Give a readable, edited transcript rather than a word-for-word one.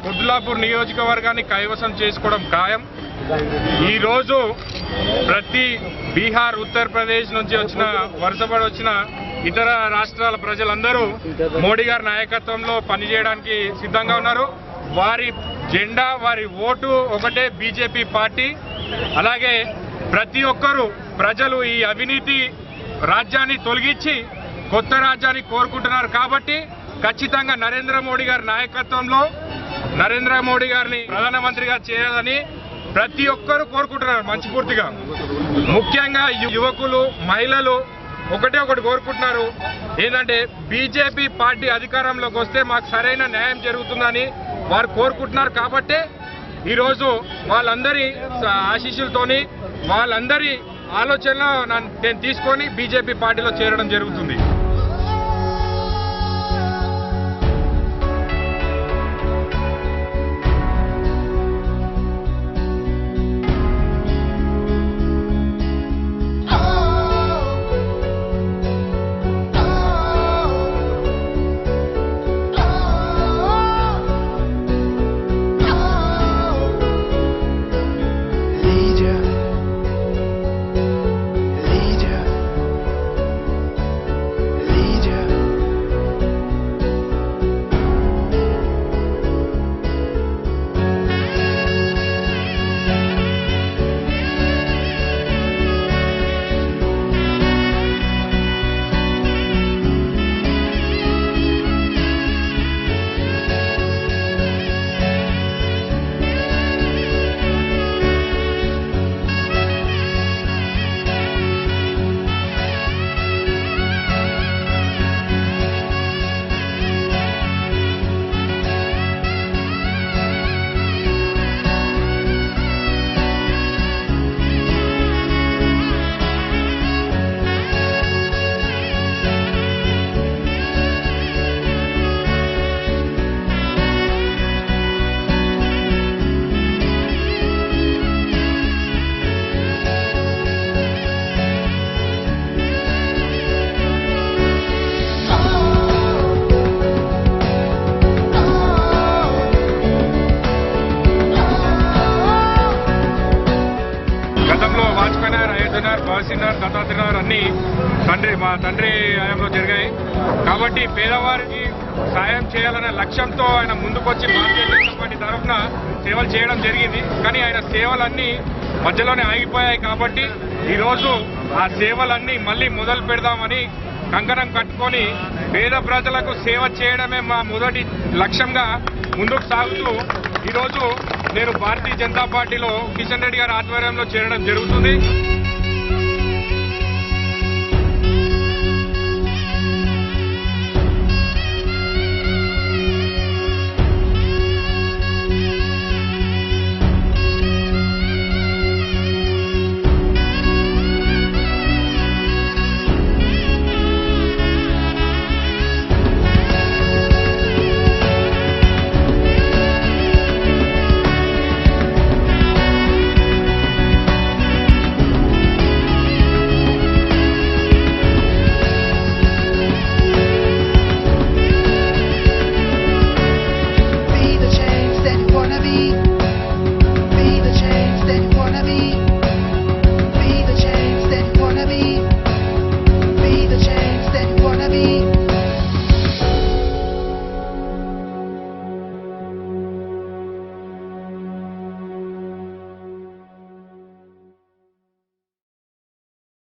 కుద్లాపూర్ నియోజకవర్గాన్ని కైవసం చేసుకోవడం ఖాయం. ఈరోజు ప్రతి బీహార్, ఉత్తరప్రదేశ్ నుంచి వచ్చిన వరుసపడి వచ్చిన ఇతర రాష్ట్రాల ప్రజలందరూ మోడీ గారి నాయకత్వంలో పనిచేయడానికి సిద్ధంగా ఉన్నారు. వారి జెండా, వారి ఓటు ఒకటే బీజేపీ పార్టీ. అలాగే ప్రతి ఒక్కరూ ప్రజలు ఈ అవినీతి రాజ్యాన్ని తొలగించి కొత్త రాజ్యాన్ని కోరుకుంటున్నారు. కాబట్టి ఖచ్చితంగా నరేంద్ర మోడీ గారి నాయకత్వంలో నరేంద్ర మోడీ గారిని ప్రధానమంత్రిగా చేయాలని ప్రతి ఒక్కరూ కోరుకుంటున్నారు మనస్ఫూర్తిగా. ముఖ్యంగా యువకులు, మహిళలు ఒకటే ఒకటి కోరుకుంటున్నారు, ఏంటంటే బీజేపీ పార్టీ అధికారంలోకి వస్తే మాకు సరైన న్యాయం జరుగుతుందని వారు కోరుకుంటున్నారు. కాబట్టే ఈరోజు వాళ్ళందరి ఆశీస్సులతోని, వాళ్ళందరి ఆలోచనలో నేను తీసుకొని బీజేపీ పార్టీలో చేరడం జరుగుతుంది. బహుశీనగర్, దత్తాత్రేయనగర్ అన్ని మా తండ్రి హయాంలో జరిగాయి. కాబట్టి పేదవారికి సాయం చేయాలనే లక్ష్యంతో ఆయన ముందుకొచ్చి భారతీయ జనతా పార్టీ తరఫున సేవలు చేయడం జరిగింది. కానీ ఆయన సేవలన్నీ మధ్యలోనే ఆగిపోయాయి. కాబట్టి ఈరోజు ఆ సేవలన్నీ మళ్ళీ మొదలు పెడదామని కంకణం కట్టుకొని పేద ప్రజలకు సేవ చేయడమే మా మొదటి లక్ష్యంగా ముందుకు సాగుతూ ఈరోజు నేను భారతీయ జనతా పార్టీలో కిషన్ రెడ్డి గారి ఆధ్వర్యంలో చేరడం జరుగుతుంది.